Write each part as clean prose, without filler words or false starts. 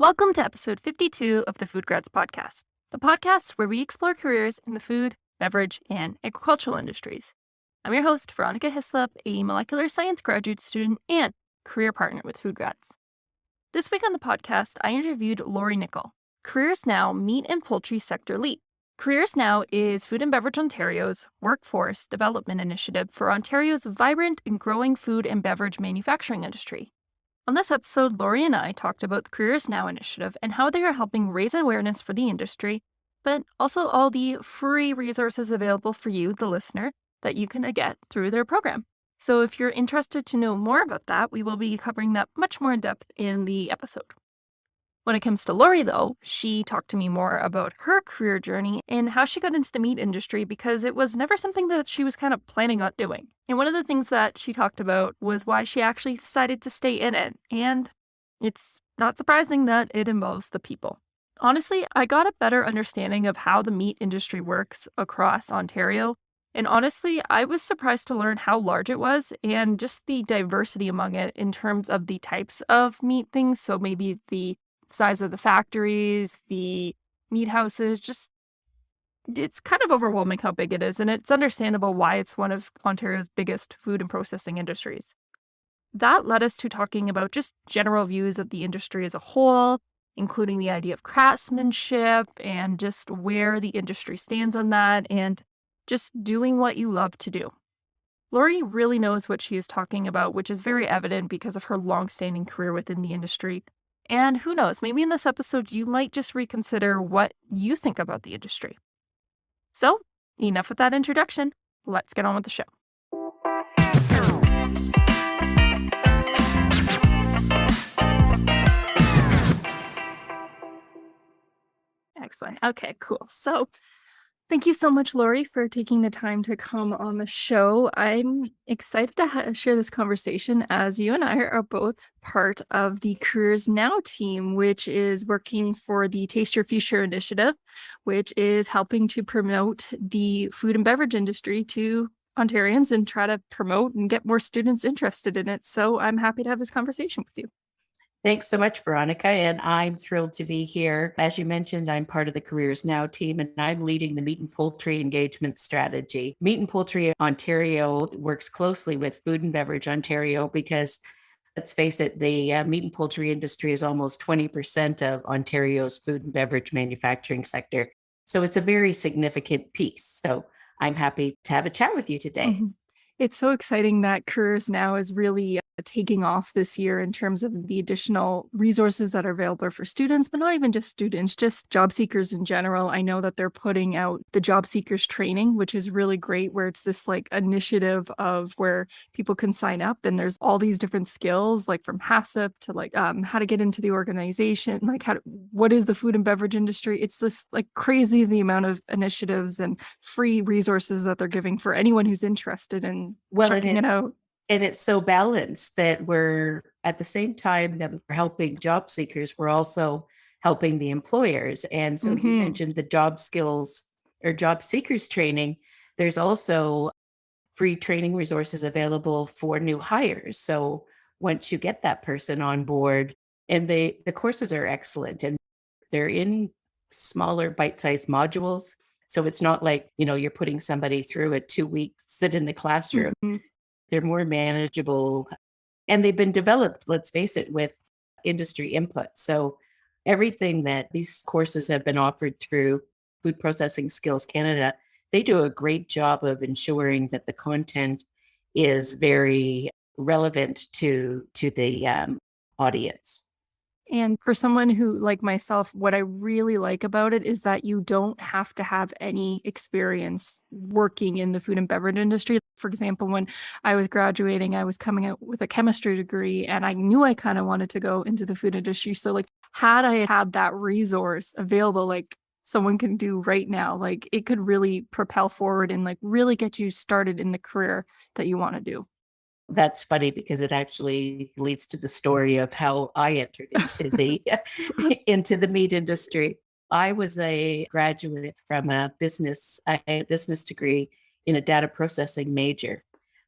Welcome to episode 52 of the FoodGrads Podcast, the podcast where we explore careers in the food, beverage, and agricultural industries. I'm your host, Veronica Hislop, a molecular science graduate student and career partner with FoodGrads. This week on the podcast, I interviewed Laurie Nicol, CareersNow Meat and Poultry Sector Lead. CareersNow is Food and Beverage Ontario's workforce development initiative for Ontario's vibrant and growing food and beverage manufacturing industry. On this episode, Laurie and I talked about the CareersNow initiative and how they are helping raise awareness for the industry, but also all the free resources available for you, the listener, that you can get through their program. So if you're interested to know more about that, we will be covering that much more in depth in the episode. When it comes to Laurie, though, she talked to me more about her career journey and how she got into the meat industry because it was never something that she was kind of planning on doing. And one of the things that she talked about was why she actually decided to stay in it. And it's not surprising that it involves the people. Honestly, I got a better understanding of how the meat industry works across Ontario. And honestly, I was surprised to learn how large it was and just the diversity among it in terms of the types of meat things. So maybe the size of the factories, the meat houses, just it's kind of overwhelming how big it is, and it's understandable why it's one of Ontario's biggest food and processing industries. That led us to talking about just general views of the industry as a whole, including the idea of craftsmanship and just where the industry stands on that, and just doing what you love to do. Laurie really knows what she is talking about, which is very evident because of her long-standing career within the industry. And who knows, maybe in this episode, you might just reconsider what you think about the industry. So, enough with that introduction. Let's get on with the show. Excellent. Okay, cool. So, thank you so much, Laurie, for taking the time to come on the show. I'm excited to share this conversation as you and I are both part of the CareersNow team, which is working for the Taste Your Future initiative, which is helping to promote the food and beverage industry to Ontarians and try to promote and get more students interested in it. So I'm happy to have this conversation with you. Thanks so much, Veronica, and I'm thrilled to be here. As you mentioned, I'm part of the CareersNow team, and I'm leading the meat and poultry engagement strategy. Meat and Poultry Ontario works closely with Food and Beverage Ontario because, let's face it, the meat and poultry industry is almost 20% of Ontario's food and beverage manufacturing sector. So it's a very significant piece. So I'm happy to have a chat with you today. Mm-hmm. It's so exciting that CareersNow is really taking off this year in terms of the additional resources that are available for students, but not even just students, just job seekers in general. I know that they're putting out the job seekers training, which is really great, where it's this like initiative of where people can sign up and there's all these different skills, like from HACCP to like how to get into the organization, like what is the food and beverage industry. It's this like crazy the amount of initiatives and free resources that they're giving for anyone who's interested in checking it out. And it's so balanced that we're at the same time that we're helping job seekers, we're also helping the employers. And so you mentioned the job skills or job seekers training. There's also free training resources available for new hires. So once you get that person on board, and the courses are excellent and they're in smaller bite-sized modules. So it's not like, you're putting somebody through a 2-week sit in the classroom. They're more manageable and they've been developed, let's face it, with industry input. So everything that these courses have been offered through Food Processing Skills Canada, they do a great job of ensuring that the content is very relevant to the audience. And for someone who, like myself, what I really like about it is that you don't have to have any experience working in the food and beverage industry. For example, when I was graduating, I was coming out with a chemistry degree and I knew I kind of wanted to go into the food industry. So like, had I had that resource available, like someone can do right now, like it could really propel forward and like really get you started in the career that you want to do. That's funny because it actually leads to the story of how I entered into the into the meat industry. I was a graduate from a business degree in a data processing major,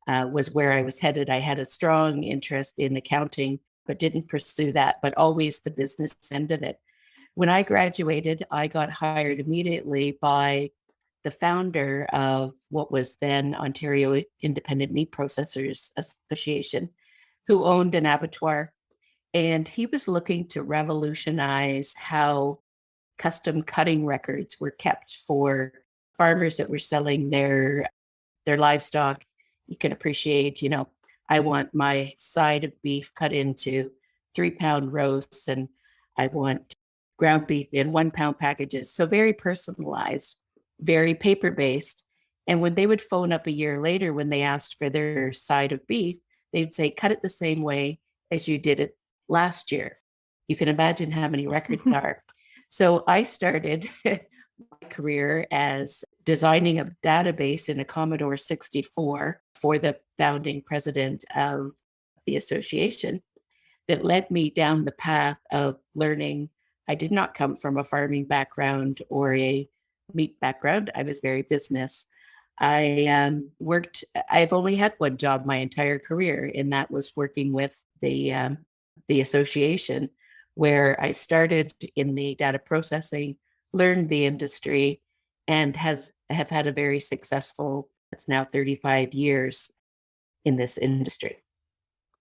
was where I was headed. I had a strong interest in accounting but didn't pursue that, but always the business end of it. When I graduated, I got hired immediately by the founder of what was then Ontario Independent Meat Processors Association, who owned an abattoir. And he was looking to revolutionize how custom cutting records were kept for farmers that were selling their livestock. You can appreciate, I want my side of beef cut into 3-pound roasts, and I want ground beef in 1-pound packages. So very personalized, very paper based. And when they would phone up a year later, when they asked for their side of beef, they'd say, cut it the same way as you did it last year. You can imagine how many records are. So I started my career as designing a database in a Commodore 64 for the founding president of the association that led me down the path of learning. I did not come from a farming background or a meat background. I was very business. I've only had one job my entire career, and that was working with the association, where I started in the data processing, learned the industry, and have had a very successful, it's now 35 years in this industry.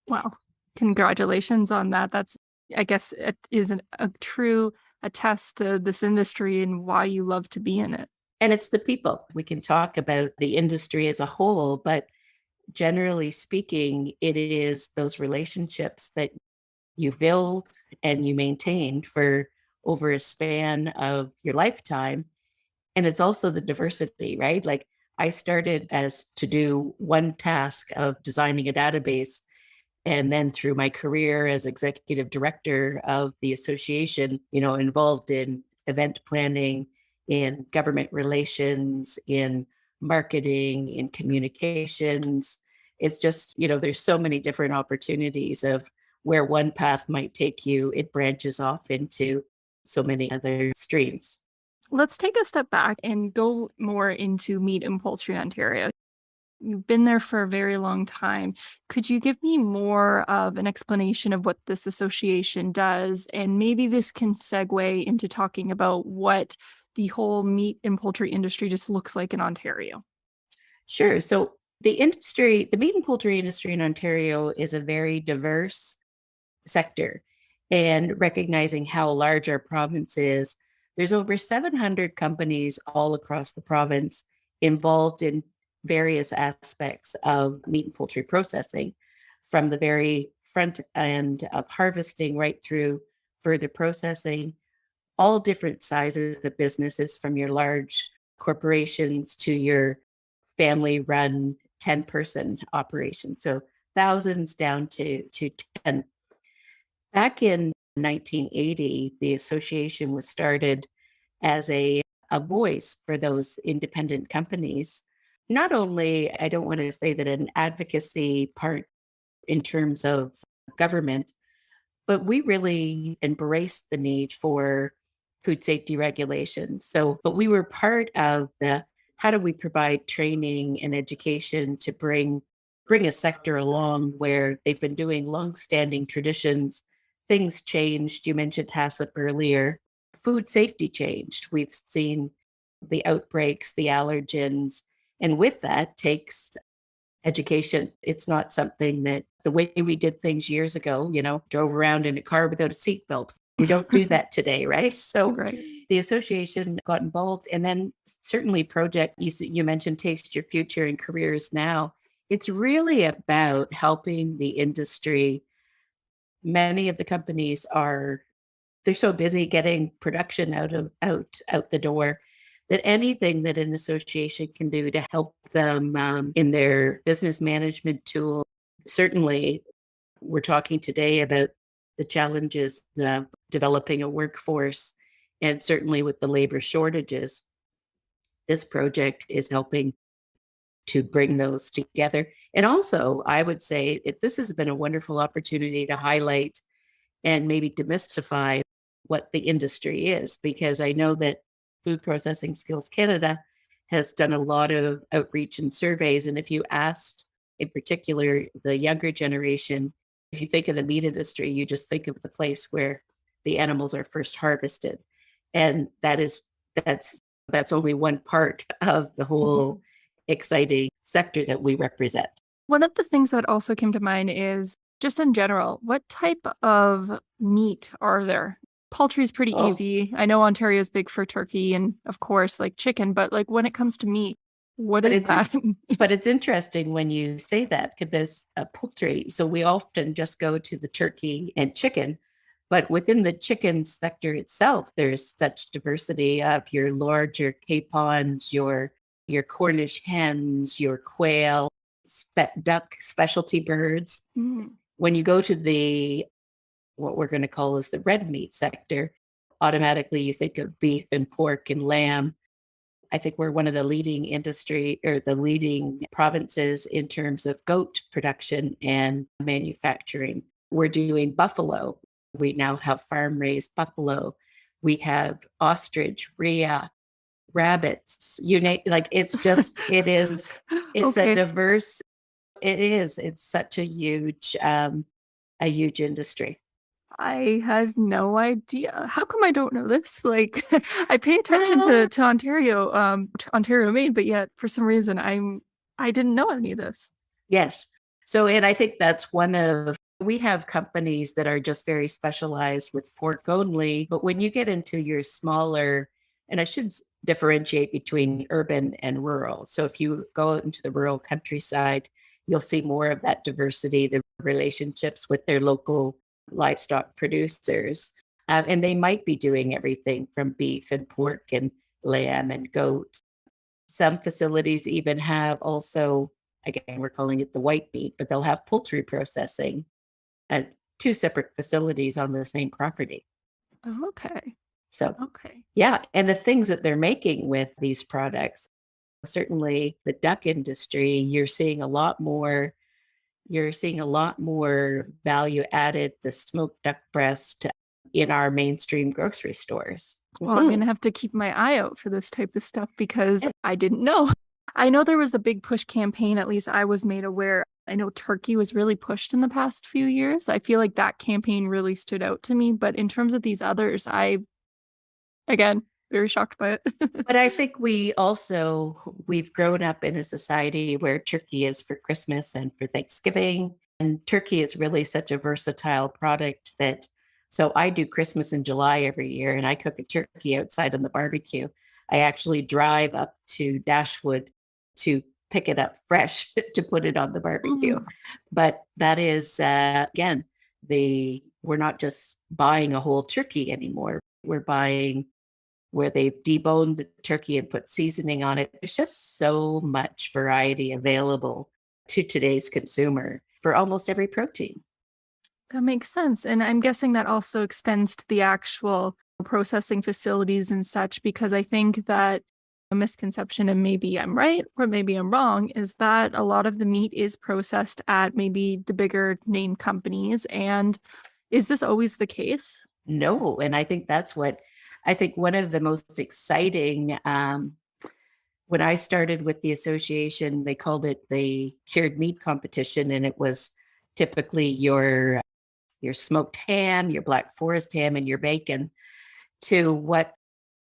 Wow. Congratulations on that. I guess it is a true attest to this industry and why you love to be in it. And it's the people. We can talk about the industry as a whole, but generally speaking, it is those relationships that you build and you maintain for over a span of your lifetime. And it's also the diversity, right? Like I started as to do one task of designing a database. And then through my career as executive director of the association, involved in event planning, in government relations, in marketing, in communications. It's just, there's so many different opportunities of where one path might take you. It branches off into so many other streams. Let's take a step back and go more into Meat and Poultry Ontario. You've been there for a very long time. Could you give me more of an explanation of what this association does? And maybe this can segue into talking about what the whole meat and poultry industry just looks like in Ontario. Sure. So the meat and poultry industry in Ontario is a very diverse sector. And recognizing how large our province is, there's over 700 companies all across the province involved in various aspects of meat and poultry processing, from the very front end of harvesting right through further processing, all different sizes of businesses, from your large corporations to your family run 10-person operation. So thousands down to 10. Back in 1980, the association was started as a voice for those independent companies. Not only, I don't want to say that an advocacy part in terms of government, but we really embraced the need for food safety regulations. But we were part of how do we provide training and education to bring a sector along where they've been doing longstanding traditions. Things changed. You mentioned HACCP earlier. Food safety changed. We've seen the outbreaks, the allergens, and with that takes education. It's not something that the way we did things years ago, drove around in a car without a seatbelt. We don't do that today, right? So Right. The association got involved, and then certainly project, you mentioned Taste Your Future and CareersNow. It's really about helping the industry. Many of the companies they're so busy getting production out the door that anything that an association can do to help them in their business management tool. Certainly, we're talking today about the challenges of developing a workforce, and certainly with the labor shortages, this project is helping to bring those together. And also, I would say this has been a wonderful opportunity to highlight and maybe demystify what the industry is, because I know that Food Processing Skills Canada has done a lot of outreach and surveys. And if you asked, in particular, the younger generation, If you think of the meat industry, you just think of the place where the animals are first harvested. And that's only one part of the whole exciting sector that we represent. One of the things that also came to mind is just in general, what type of meat are there? Poultry is pretty easy. I know Ontario is big for turkey and of course like chicken, but like when it comes to meat, what is that? But it's interesting when you say that because poultry, so we often just go to the turkey and chicken, but within the chicken sector itself, there's such diversity of your larger capons, your Cornish hens, your quail, duck, specialty birds. When you go to what we're going to call is the red meat sector, automatically you think of beef and pork and lamb. I think we're one of the leading industry or the leading provinces in terms of goat production and manufacturing. We're doing buffalo. We now have farm raised buffalo. We have ostrich, rhea, rabbits, it's just, it's a diverse, it's such a huge industry. I had no idea. How come I don't know this? Like, I pay attention to Ontario Maine, but yet for some reason I didn't know any of this. Yes. So, and I think that's we have companies that are just very specialized with pork only, but when you get into your smaller, and I should differentiate between urban and rural. So if you go out into the rural countryside, you'll see more of that diversity, the relationships with their local livestock producers. And they might be doing everything from beef and pork and lamb and goat. Some facilities even have also, again, we're calling it the white meat, but they'll have poultry processing at two separate facilities on the same property. Okay. So, yeah. And the things that they're making with these products, certainly the duck industry, you're seeing a lot more value added, the smoked duck breast in our mainstream grocery stores. Well, I'm going to have to keep my eye out for this type of stuff because I didn't know. I know there was a big push campaign, at least I was made aware. I know turkey was really pushed in the past few years. I feel like that campaign really stood out to me. But in terms of these others, again, very shocked by it. But I think we've grown up in a society where turkey is for Christmas and for Thanksgiving. And turkey is really such a versatile product so I do Christmas in July every year and I cook a turkey outside on the barbecue. I actually drive up to Dashwood to pick it up fresh to put it on the barbecue. But that is, again, we're not just buying a whole turkey anymore. We're buying where they've deboned the turkey and put seasoning on it. There's just so much variety available to today's consumer for almost every protein. That makes sense. And I'm guessing that also extends to the actual processing facilities and such, because I think that a misconception, and maybe I'm right or maybe I'm wrong, is that a lot of the meat is processed at maybe the bigger name companies. And is this always the case? No. And I think one of the most exciting, when I started with the association, they called it the cured meat competition. And it was typically your smoked ham, your Black Forest ham, and your bacon, to what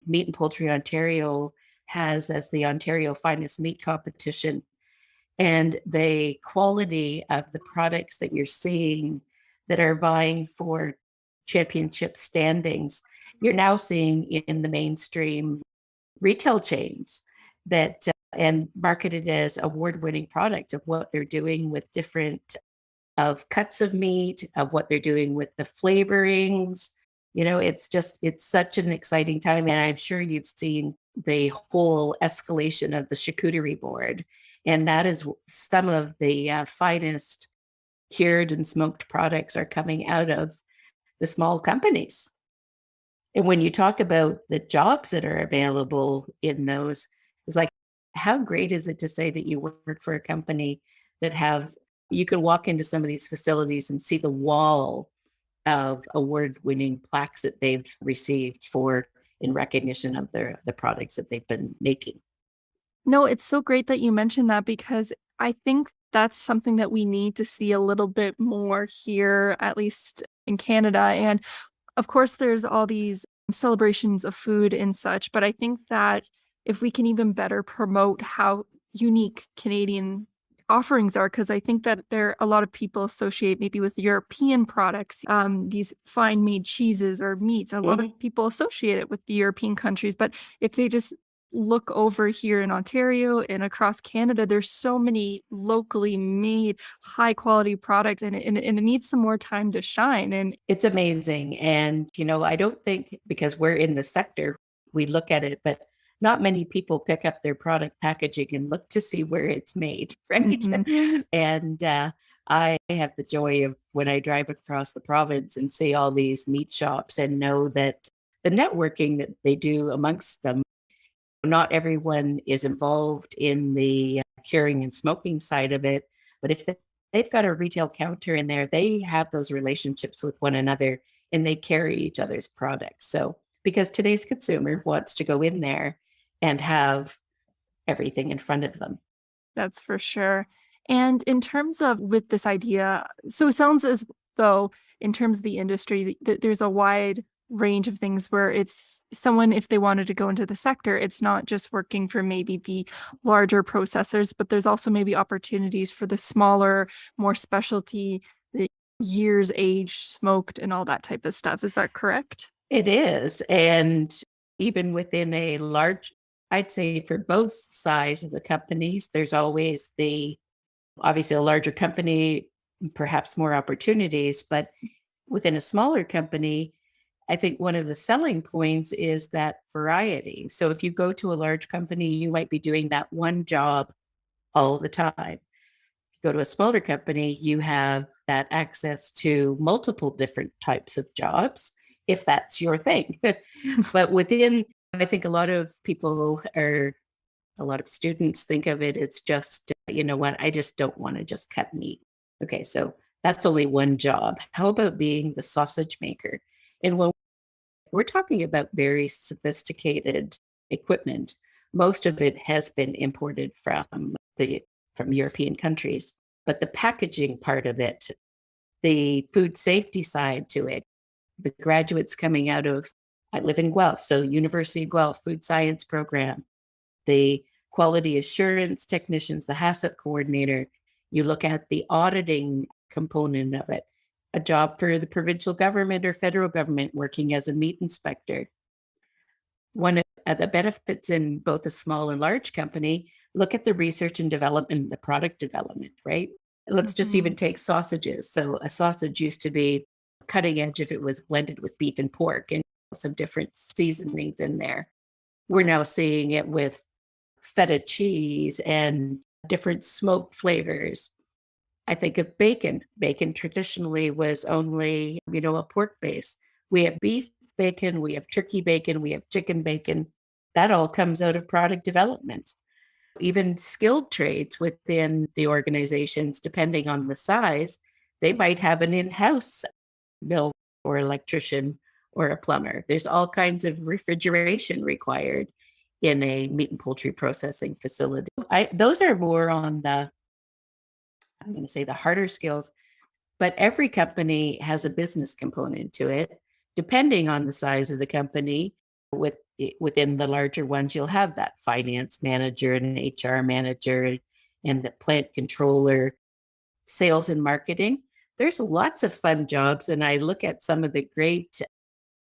Meat and Poultry Ontario has as the Ontario Finest Meat Competition. And the quality of the products that you're seeing that are vying for championship standings, you're now seeing in the mainstream retail chains that and marketed as award-winning product of what they're doing with different of cuts of meat, of what they're doing with the flavorings. It's such an exciting time. And I'm sure you've seen the whole escalation of the charcuterie board. And that is some of the finest cured and smoked products are coming out of the small companies. And when you talk about the jobs that are available in those, it's like, how great is it to say that you work for a company that you can walk into some of these facilities and see the wall of award-winning plaques that they've received in recognition of the products that they've been making. No, it's so great that you mentioned that, because I think that's something that we need to see a little bit more here, at least in Canada. And of course, there's all these celebrations of food and such, but I think that if we can even better promote how unique Canadian offerings are, because I think that there a lot of people associate maybe with European products, these fine made cheeses or meats. A lot of people associate it with the European countries, but if they just look over here in Ontario and across Canada, there's so many locally made high quality products, and it needs some more time to shine. And It's amazing. And, I don't think because we're in the sector, we look at it, but not many people pick up their product packaging and look to see where it's made, right? And I have the joy of when I drive across the province and see all these meat shops and know that the networking that they do amongst them, not everyone is involved in the curing and smoking side of it, but if they've got a retail counter in there, they have those relationships with one another and they carry each other's products. So, because today's consumer wants to go in there and have everything in front of them. That's for sure. And in terms of with this idea, so it sounds as though in terms of the industry, there's a wide range of things where it's someone, if they wanted to go into the sector, it's not just working for maybe the larger processors, but there's also maybe opportunities for the smaller, more specialty, the years aged, smoked, and all that type of stuff. Is that correct? It is. And even within a large, I'd say for both sides of the companies, there's always obviously a larger company, perhaps more opportunities, but within a smaller company, I think one of the selling points is that variety. So if you go to a large company, you might be doing that one job all the time. If you go to a smaller company, you have that access to multiple different types of jobs, if that's your thing. But I think a lot of students think of it as just, you know what, I just don't want to just cut meat. Okay, so that's only one job. How about being the sausage maker? And when we're talking about very sophisticated equipment, most of it has been imported from European countries. But the packaging part of it, the food safety side to it, the graduates coming out of, I live in Guelph, so University of Guelph Food Science Program, the quality assurance technicians, the HACCP coordinator, you look at the auditing component of it, a job for the provincial government or federal government working as a meat inspector. One of the benefits in both a small and large company, look at the research and development, the product development, right? Let's just even take sausages. So a sausage used to be cutting edge if it was blended with beef and pork and some different seasonings in there. We're now seeing it with feta cheese and different smoke flavors. I think of bacon. Bacon traditionally was only, a pork base. We have beef bacon, we have turkey bacon, we have chicken bacon. That all comes out of product development. Even skilled trades within the organizations, depending on the size, they might have an in-house mill or electrician or a plumber. There's all kinds of refrigeration required in a meat and poultry processing facility. Those are more on I'm going to say the harder skills, but every company has a business component to it. Depending on the size of the company, within the larger ones, you'll have that finance manager and an HR manager and the plant controller, sales and marketing. There's lots of fun jobs. And I look at some of the great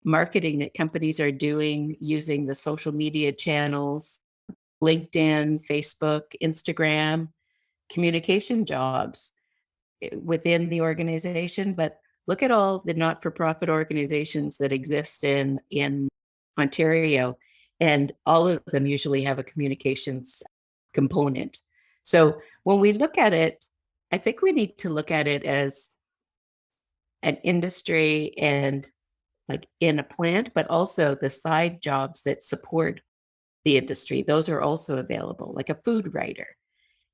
marketing that companies are doing using the social media channels, LinkedIn, Facebook, Instagram, communication jobs within the organization. But look at all the not-for-profit organizations that exist in Ontario, and all of them usually have a communications component. So when we look at it, I think we need to look at it as an industry and like in a plant, but also the side jobs that support the industry. Those are also available, like a food writer.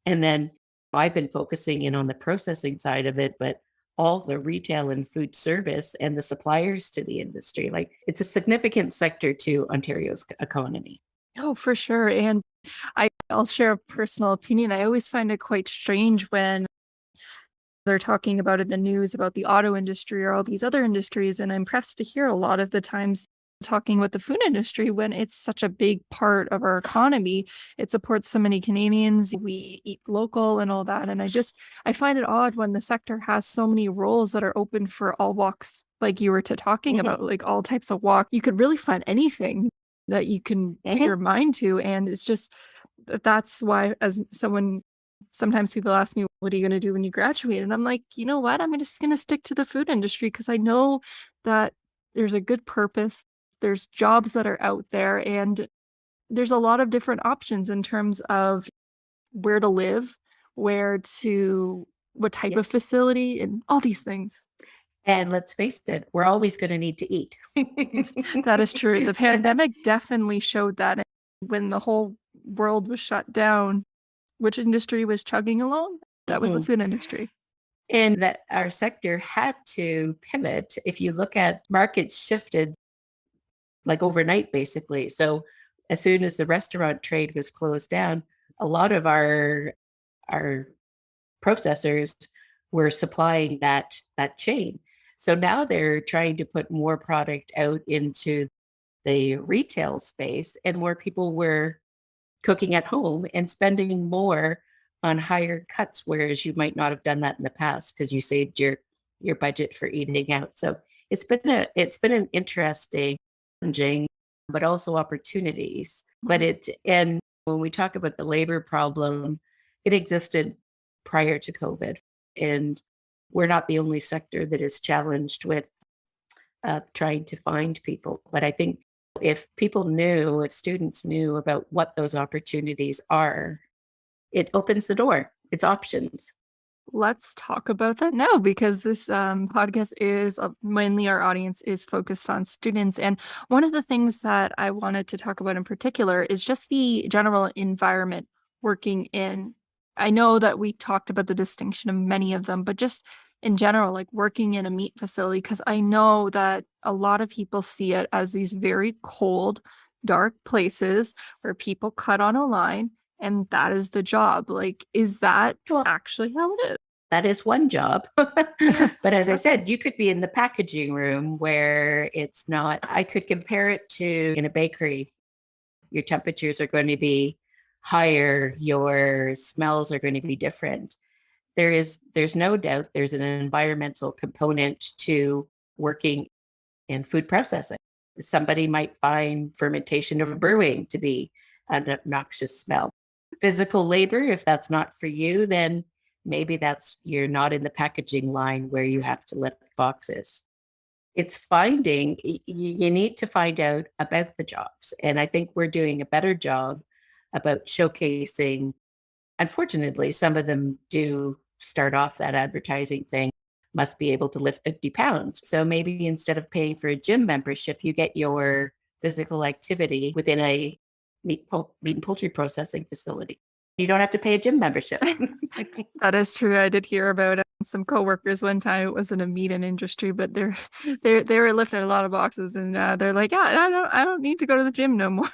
And then I've been focusing in on the processing side of it, but all the retail and food service and the suppliers to the industry. Like it's a significant sector to Ontario's economy. Oh, for sure. And I I'll share a personal opinion. I always find it quite strange when they're talking about it in the news about the auto industry or all these other industries. And I'm pressed to hear a lot of the times talking about the food industry when it's such a big part of our economy. It supports so many Canadians. We eat local and all that. And I find it odd when the sector has so many roles that are open for all walks, like you were talking about, like all types of walk. You could really find anything that you can put your mind to. And it's just, that's why as someone, sometimes people ask me, what are you going to do when you graduate? And I'm like, you know what? I'm just going to stick to the food industry because I know that there's a good purpose. There's jobs that are out there, and there's a lot of different options in terms of where to live, what type of facility, and all these things. And let's face it, we're always going to need to eat. That is true. The pandemic definitely showed that. When the whole world was shut down, which industry was chugging along? That was the food industry. And that our sector had to pivot. If you look at markets shifted like overnight, basically. So as soon as the restaurant trade was closed down, a lot of our processors were supplying that chain. So now they're trying to put more product out into the retail space, and more people were cooking at home and spending more on higher cuts, whereas you might not have done that in the past because you saved your budget for eating out. So it's been an interesting, challenging, but also opportunities. And when we talk about the labor problem, it existed prior to COVID, and we're not the only sector that is challenged with trying to find people. But I think if students knew about what those opportunities are, it opens the door. It's options. Let's talk about that now, because this podcast is mainly, our audience is focused on students. And one of the things that I wanted to talk about in particular is just the general environment working in. I know that we talked about the distinction of many of them, but just in general, like working in a meat facility, because I know that a lot of people see it as these very cold, dark places where people cut on a line. And that is the job. Like, is that actually how it is? That is one job. But as I said, you could be in the packaging room where it's not. I could compare it to in a bakery. Your temperatures are going to be higher. Your smells are going to be different. There's no doubt there's an environmental component to working in food processing. Somebody might find fermentation of brewing to be an obnoxious smell. Physical labor, if that's not for you, then maybe you're not in the packaging line where you have to lift boxes. It's you need to find out about the jobs. And I think we're doing a better job about showcasing. Unfortunately, some of them do start off that advertising thing, must be able to lift 50 pounds. So maybe instead of paying for a gym membership, you get your physical activity within a meat and poultry processing facility. You don't have to pay a gym membership. That is true. I did hear about some coworkers one time. It wasn't a meat industry, but they were lifting a lot of boxes, and they're like, "Yeah, I don't need to go to the gym no more."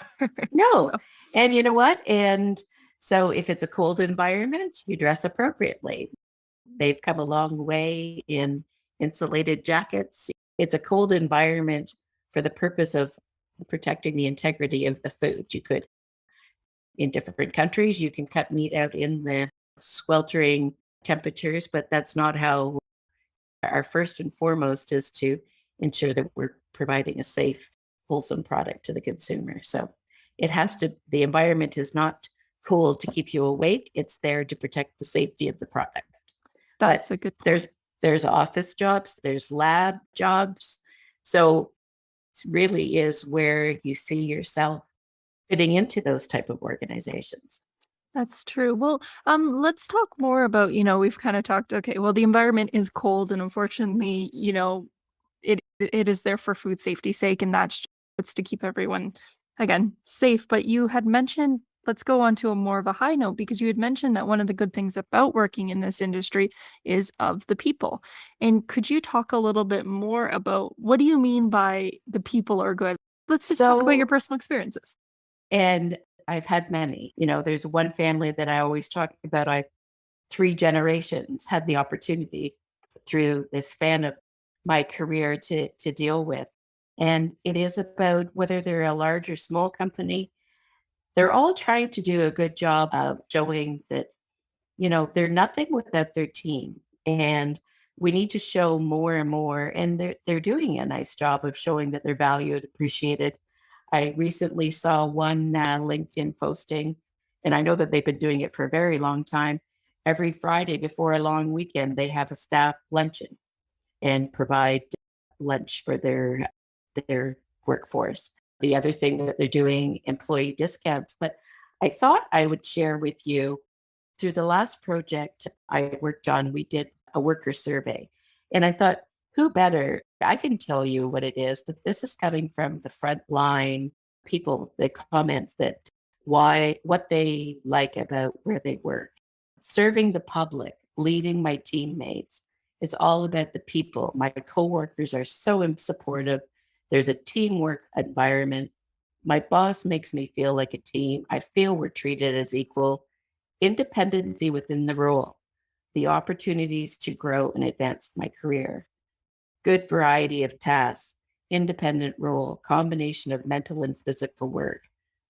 No, So. And you know what? And so if it's a cold environment, you dress appropriately. They've come a long way in insulated jackets. It's a cold environment for the purpose of protecting the integrity of the food. In different countries, you can cut meat out in the sweltering temperatures, but that's not how. Our first and foremost is to ensure that we're providing a safe, wholesome product to the consumer. So the environment is not cold to keep you awake. It's there to protect the safety of the product. That's a good point. There's office jobs, there's lab jobs. So it really is where you see yourself fitting into those type of organizations. That's true. Well, let's talk more about, we've kind of talked, okay, well, the environment is cold, and unfortunately, it is there for food safety's sake, and it's to keep everyone, again, safe. But you had mentioned, let's go on to a more of a high note, because you had mentioned that one of the good things about working in this industry is of the people. And could you talk a little bit more about what do you mean by the people are good? Let's just talk about your personal experiences. And I've had many. There's one family that I always talk about. I 3 generations had the opportunity through the span of my career to deal with. And it is about whether they're a large or small company, they're all trying to do a good job of showing that, they're nothing without their team. And we need to show more and more. And they're doing a nice job of showing that they're valued, appreciated. I recently saw one LinkedIn posting, and I know that they've been doing it for a very long time. Every Friday before a long weekend, they have a staff luncheon and provide lunch for their workforce. The other thing that they're doing, employee discounts. But I thought I would share with you, through the last project I worked on, we did a worker survey. And I thought, who better? I can tell you what it is, but this is coming from the front line people, the comments that what they like about where they work. Serving the public, leading my teammates. It's all about the people. My coworkers are so supportive. There's a teamwork environment. My boss makes me feel like a team. I feel we're treated as equal. Independency within the role, the opportunities to grow and advance my career. Good variety of tasks, independent role, combination of mental and physical work,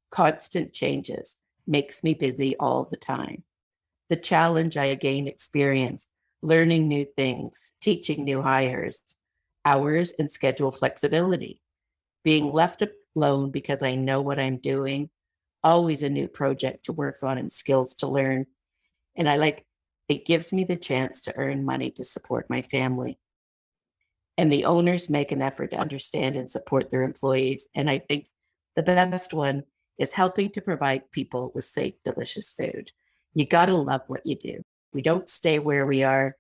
constant changes, makes me busy all the time. The challenge I gain experience, learning new things, teaching new hires, hours and schedule flexibility, being left alone because I know what I'm doing, always a new project to work on and skills to learn. And it gives me the chance to earn money to support my family. And the owners make an effort to understand and support their employees. And I think the best one is helping to provide people with safe, delicious food. You got to love what you do. We don't stay where we are.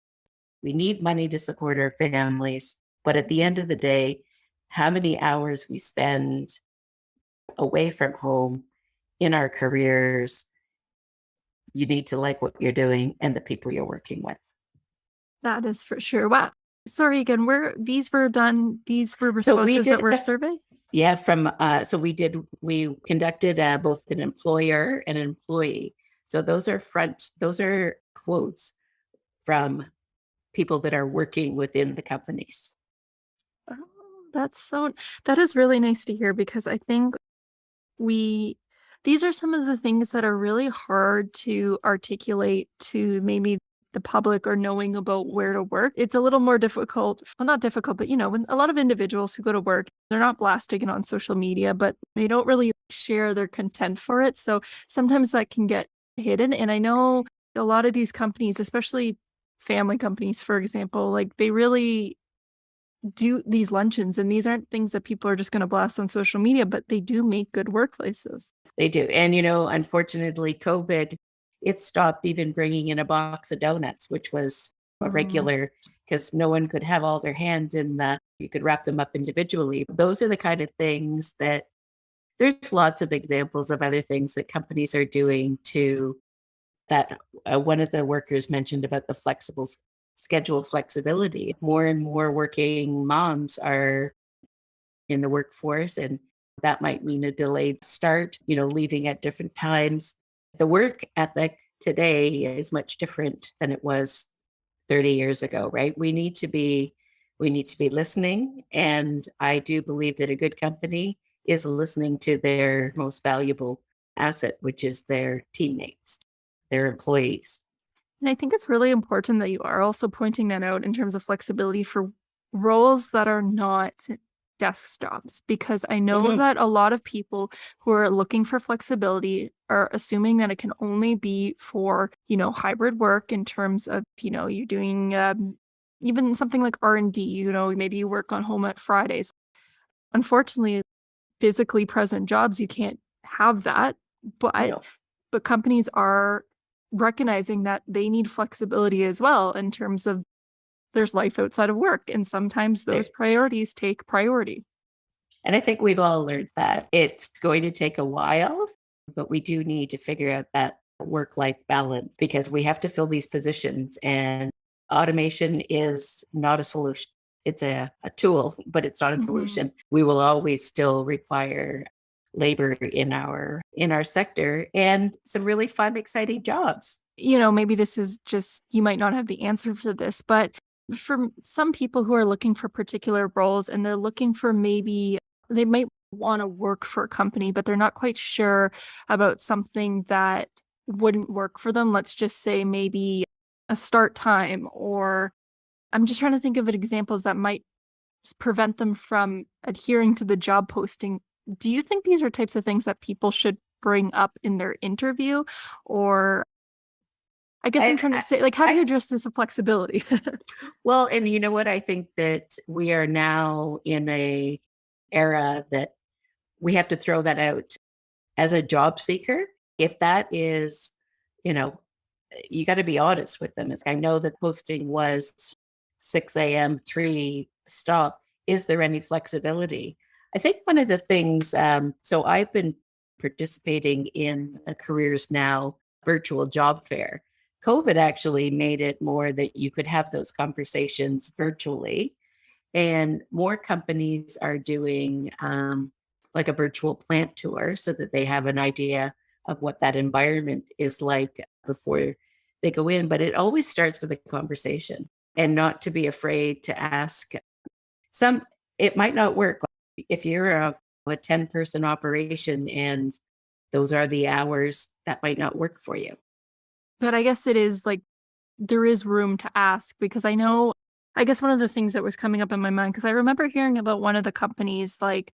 We need money to support our families. But at the end of the day, how many hours we spend away from home in our careers, you need to like what you're doing and the people you're working with. That is for sure. Wow. Sorry again, these were responses that were surveyed? Yeah, we conducted both an employer and an employee. So those are quotes from people that are working within the companies. Oh, that is really nice to hear, because I think these are some of the things that are really hard to articulate to maybe the public or knowing about where to work. It's a little more difficult. Well, not difficult, but when a lot of individuals who go to work, they're not blasting it on social media, but they don't really share their content for it. So sometimes that can get hidden. And I know a lot of these companies, especially family companies, for example, like they really do these luncheons, and these aren't things that people are just going to blast on social media, but they do make good workplaces. They do. And, unfortunately, COVID, it stopped even bringing in a box of donuts, which was a regular, because no one could have all their hands you could wrap them up individually. Those are the kind of things that there's lots of examples of other things that companies are doing that one of the workers mentioned about the flexible schedule flexibility. More and more working moms are in the workforce, and that might mean a delayed start, leaving at different times. The work ethic today is much different than it was 30 years ago, right? We need to be listening. And I do believe that a good company is listening to their most valuable asset, which is their teammates, their employees. And I think it's really important that you are also pointing that out in terms of flexibility for roles that are not desktops, because I know that a lot of people who are looking for flexibility are assuming that it can only be for, hybrid work, in terms of, you're doing even something like R&D, maybe you work on home at Fridays. Unfortunately, physically present jobs, you can't have that, but companies are recognizing that they need flexibility as well, in terms of there's life outside of work, and sometimes those priorities take priority. And I think we've all learned that it's going to take a while, but we do need to figure out that work-life balance, because we have to fill these positions, and automation is not a solution. It's a tool, but it's not a solution. We will always still require labor in our sector, and some really fun, exciting jobs. Maybe this is just, you might not have the answer for this, but for some people who are looking for particular roles and they're looking for, maybe they might want to work for a company, but they're not quite sure about something that wouldn't work for them. Let's just say maybe a start time, or I'm just trying to think of examples that might prevent them from adhering to the job posting. Do you think these are types of things that people should bring up in their interview? Or I guess I'm trying to say, like, how do you address this flexibility? Well, and you know what? I think that we are now in a era that we have to throw that out as a job seeker. If that is, you know, you got to be honest with them. I know that posting was 6 a.m., 3 stop. Is there any flexibility? I think one of the things, so I've been participating in a CareersNow virtual job fair. COVID actually made it more that you could have those conversations virtually. And more companies are doing like a virtual plant tour so that they have an idea of what that environment is like before they go in. But it always starts with a conversation, and not to be afraid to ask. It might not work. If you're a 10-person operation and those are the hours, that might not work for you. But I guess it is like, there is room to ask, because I guess one of the things that was coming up in my mind, because I remember hearing about one of the companies, like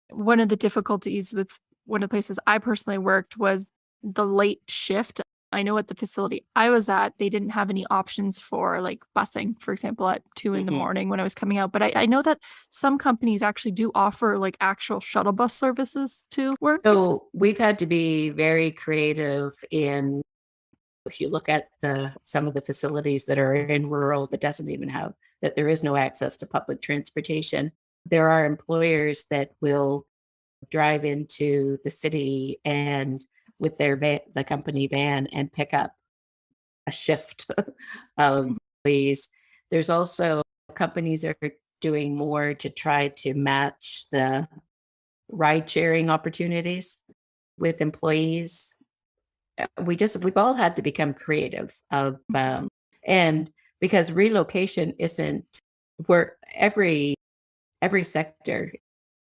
one of the difficulties with one of the places I personally worked was the late shift. I know at the facility I was at, they didn't have any options for like busing, for example, at 2 in the morning when I was coming out. But I know that some companies actually do offer like actual shuttle bus services to work. So we've had to be very creative in, if you look at some of the facilities that are in rural that doesn't even have, that there is no access to public transportation. There are employers that will drive into the city and with the company van, and pick up a shift of employees. There's also companies that are doing more to try to match the ride sharing opportunities with employees. We've all had to become creative and because relocation isn't where every sector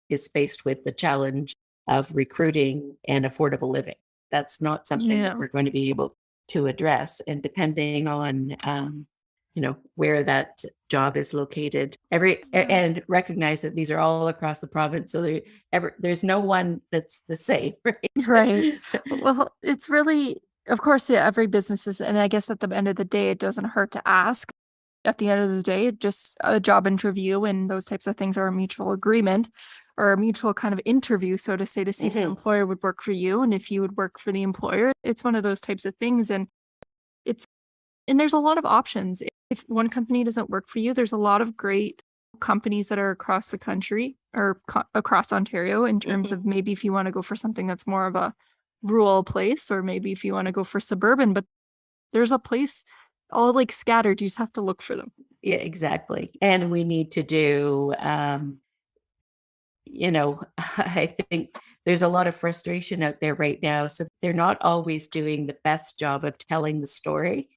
is faced with the challenge of recruiting and affordable living. That's not something that we're going to be able to address. And depending on, where that job is located, and recognize that these are all across the province. So there's no one that's the same, right? Right. Well, it's really, of course, yeah, every business is, and I guess at the end of the day, it doesn't hurt to ask. At the end of the day, just a job interview and those types of things are a mutual agreement, or a mutual kind of interview, so to say, to see if the employer would work for you and if you would work for the employer. It's one of those types of things. And there's a lot of options. If one company doesn't work for you, there's a lot of great companies that are across the country, or across Ontario, in terms of maybe if you want to go for something that's more of a rural place, or maybe if you want to go for suburban, but there's a place all like scattered. You just have to look for them. Yeah, exactly. And we need to do, I think there's a lot of frustration out there right now. So they're not always doing the best job of telling the story,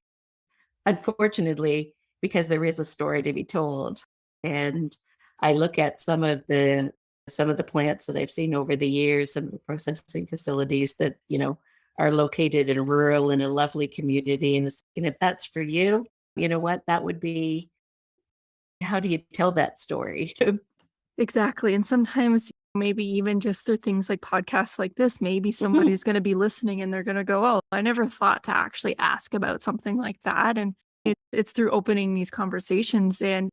unfortunately, because there is a story to be told. And I look at some of the plants that I've seen over the years, some of the processing facilities that, are located in rural, in a lovely community. And if that's for you, you know what, that would be, how do you tell that story? Exactly. And sometimes maybe even just through things like podcasts like this, maybe somebody's going to be listening and they're going to go, oh, I never thought to actually ask about something like that. And it's through opening these conversations. And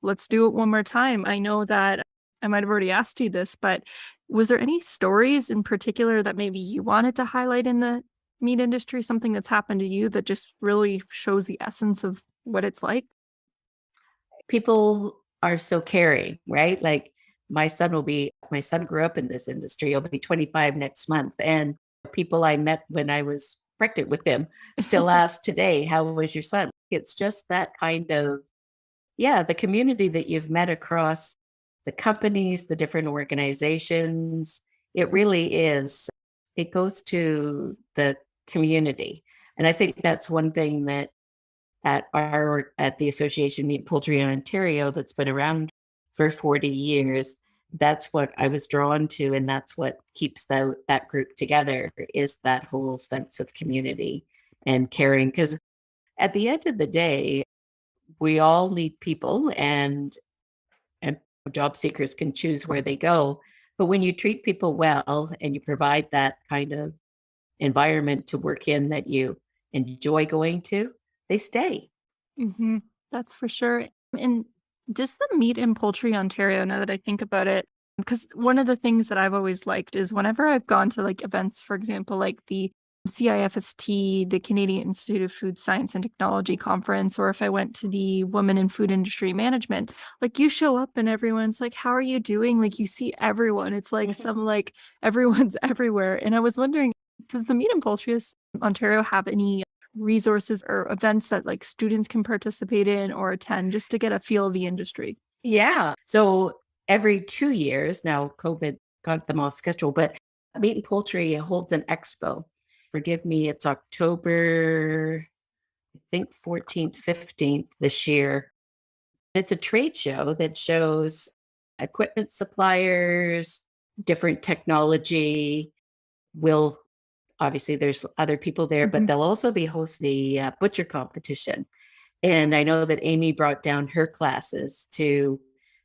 let's do it one more time. I know that I might have already asked you this, but was there any stories in particular that maybe you wanted to highlight in the meat industry, something that's happened to you that just really shows the essence of what it's like? People are so caring, right? Like my son grew up in this industry. He'll be 25 next month. And people I met when I was pregnant with him still ask today, how was your son? It's just that kind of, the community that you've met across the companies, the different organizations. It really is. It goes to the community. And I think that's one thing that at the Association Meat Poultry in Ontario that's been around for 40 years, that's what I was drawn to, and that's what keeps that group together, is that whole sense of community and caring. Because at the end of the day, we all need people, and job seekers can choose where they go. But when you treat people well and you provide that kind of environment to work in that you enjoy going to, they stay. Mm-hmm. That's for sure. And just the Meat and Poultry Ontario, now that I think about it, because one of the things that I've always liked is whenever I've gone to like events, for example, like the CIFST, the Canadian Institute of Food Science and Technology conference, or if I went to the Women in Food Industry Management, like you show up and everyone's like, how are you doing? Like you see everyone. It's like some like everyone's everywhere. And I was wondering, does the Meat and Poultry Ontario have any resources or events that like students can participate in or attend just to get a feel of the industry? Yeah. So every 2 years, now COVID got them off schedule, but Meat and Poultry holds an expo. Forgive me, it's October, I think 14th, 15th this year. It's a trade show that shows equipment suppliers, different technology. Will Obviously, there's other people there, but they'll also be hosting the butcher competition. And I know that Amy brought down her classes to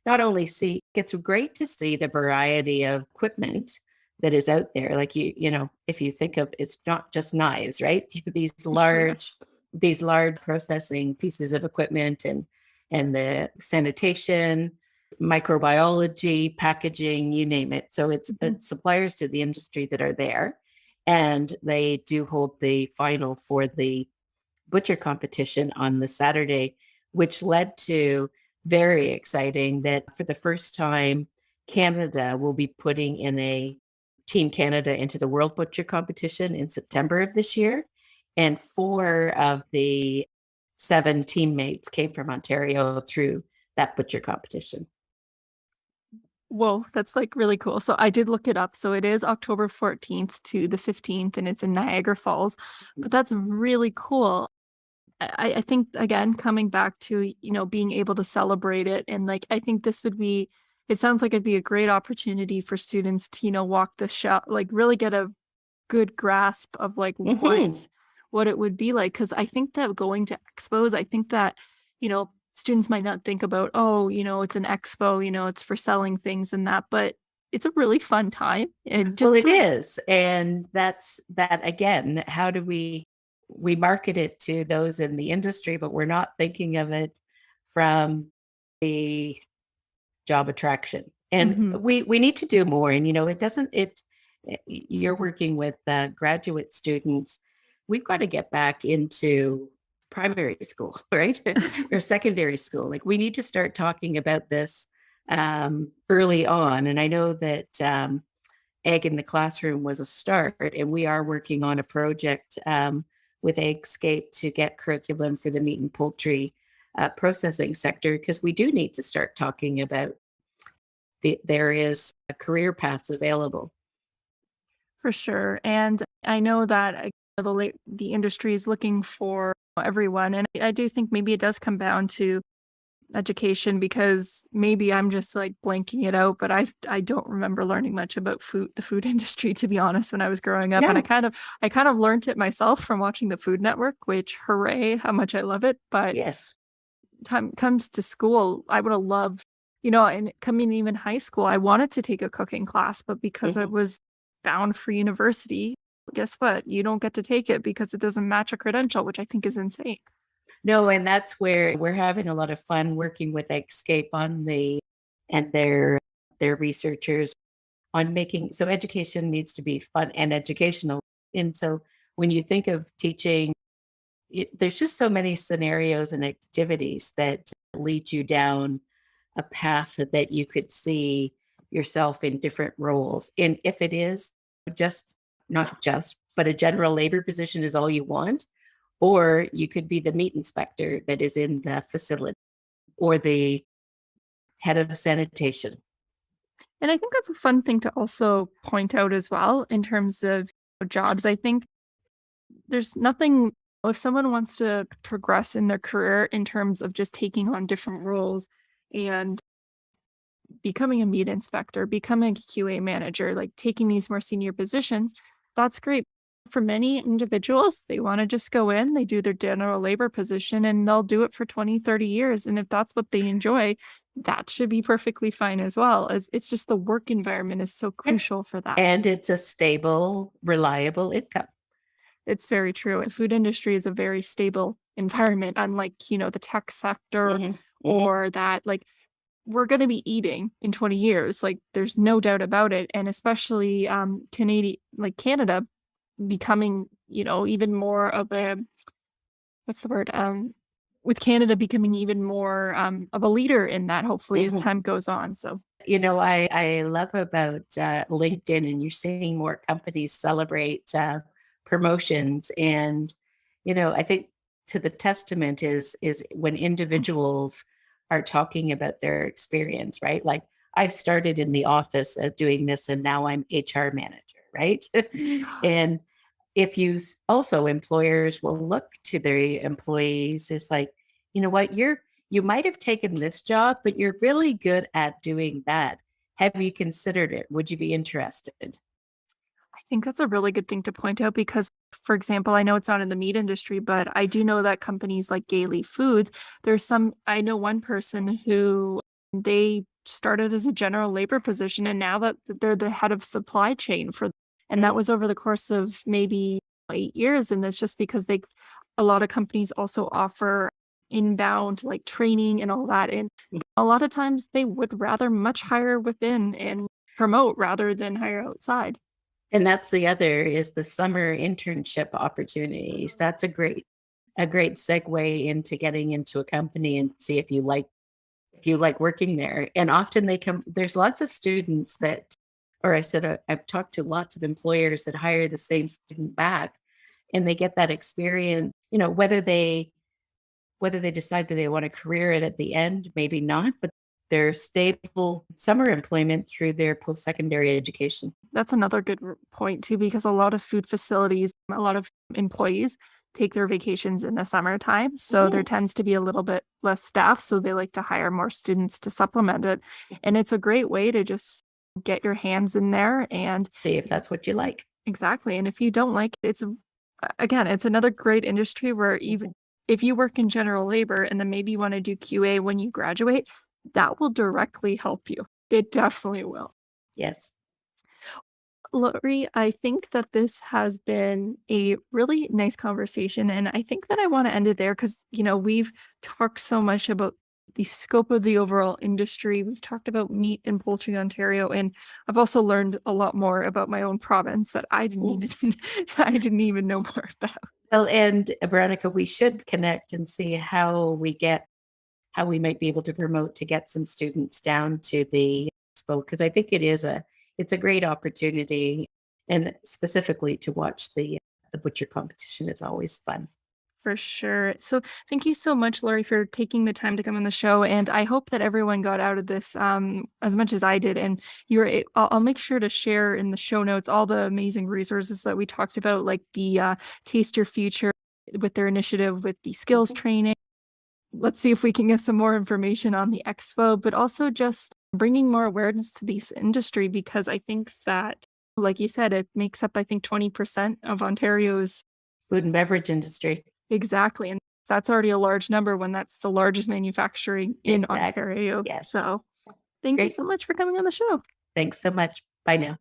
not only see, it's great to see the variety of equipment that is out there. Like if you think of, it's not just knives, right? These large, Yes. these large processing pieces of equipment, and the sanitation, microbiology, packaging, you name it. So it's suppliers to the industry that are there. And they do hold the final for the butcher competition on the Saturday, which led to very exciting that for the first time, Canada will be putting in a Team Canada into the World Butcher Competition in September of this year. And 4 of the 7 teammates came from Ontario through that butcher competition. Whoa, that's like really cool. So I did look it up. So it is October 14th to the 15th, and it's in Niagara Falls. But that's really cool. I think again, coming back to, being able to celebrate it. And like I think this would be, it sounds like it'd be a great opportunity for students to, walk the shop, like really get a good grasp of like what it would be like. Cause I think that going to expos, I think that, students might not think about, oh, it's an expo, it's for selling things and that, but it's a really fun time. And Well, just it is. And that's that again, how do we market it to those in the industry, but we're not thinking of it from the job attraction. And we need to do more. And you're working with graduate students. We've got to get back into primary school, right? Or secondary school. Like we need to start talking about this early on. And I know that Egg in the Classroom was a start, and we are working on a project with Eggscape to get curriculum for the meat and poultry processing sector, because we do need to start talking about there is career paths available. For sure. And I know that the industry is looking for everyone. And I do think maybe it does come down to education, because maybe I'm just like blanking it out, but I don't remember learning much about the food industry, to be honest, when I was growing up. No. And I kind of learned it myself from watching the Food Network, which hooray, how much I love it. But Yes. time comes to school, I would have loved, and coming even high school, I wanted to take a cooking class, but because I was bound for university, guess what? You don't get to take it because it doesn't match a credential, which I think is insane. No, and that's where we're having a lot of fun working with Escape and their researchers on making, so education needs to be fun and educational. And so when you think of teaching, there's just so many scenarios and activities that lead you down a path that you could see yourself in different roles. And if it is not just, but a general labor position is all you want, or you could be the meat inspector that is in the facility, or the head of sanitation. And I think that's a fun thing to also point out as well in terms of jobs. I think there's nothing, if someone wants to progress in their career in terms of just taking on different roles and becoming a meat inspector, becoming a QA manager, like taking these more senior positions, that's great. For many individuals, they want to just go in, they do their general labor position, and they'll do it for 20, 30 years. And if that's what they enjoy, that should be perfectly fine as well. As it's just the work environment is so Yeah. crucial for that. And it's a stable, reliable income. It's very true. The food industry is a very stable environment, unlike, the tech sector or that, like, we're going to be eating in 20 years. Like, there's no doubt about it. And especially Canada becoming, even more of a, what's the word? With Canada becoming even more of a leader in that, hopefully, as time goes on. So, I love about LinkedIn, and you're seeing more companies celebrate promotions. And, I think to the testament is when individuals are talking about their experience, right? Like, I started in the office doing this, and now I'm HR manager, right? And if you also, employers will look to their employees, it's like, you know what, you might have taken this job, but you're really good at doing that. Have you considered it? Would you be interested? I think that's a really good thing to point out because, for example, I know it's not in the meat industry, but I do know that companies like Gailey Foods, I know one person who they started as a general labor position and now that they're the head of supply chain and that was over the course of maybe 8 years. And it's just because a lot of companies also offer inbound like training and all that. And a lot of times they would rather much hire within and promote rather than hire outside. And that's the other is the summer internship opportunities. That's a great segue into getting into a company and see if you like working there. And often there's lots of students I've talked to lots of employers that hire the same student back, and they get that experience, whether they decide that they want a career it at the end, maybe not, but their stable summer employment through their post-secondary education. That's another good point too, because a lot of food facilities, a lot of employees take their vacations in the summertime. So there tends to be a little bit less staff. So they like to hire more students to supplement it. And it's a great way to just get your hands in there and See if that's what you like. exactly. And if you don't like it, it's another great industry where even if you work in general labor and then maybe you want to do QA when you graduate, that will directly help you. It definitely will. Yes. Laurie, I think that this has been a really nice conversation. And I think that I want to end it there because, we've talked so much about the scope of the overall industry. We've talked about meat and poultry Ontario, and I've also learned a lot more about my own province that I didn't even I didn't even know more about. Well, and Veronica, we should connect and see how we might be able to promote to get some students down to the expo, because I think it's a great opportunity, and specifically to watch the butcher competition is always fun. For sure. So thank you so much, Laurie, for taking the time to come on the show. And I hope that everyone got out of this as much as I did. And I'll make sure to share in the show notes all the amazing resources that we talked about, like the Taste Your Future with their initiative with the skills training. Let's see if we can get some more information on the expo, but also just bringing more awareness to this industry because I think that, like you said, it makes up, I think, 20% of Ontario's Food and beverage industry. exactly. And that's already a large number when that's the largest manufacturing in Exactly. Ontario. Yes. So thank you Great. so much for coming on the show. Thanks so much. Bye now.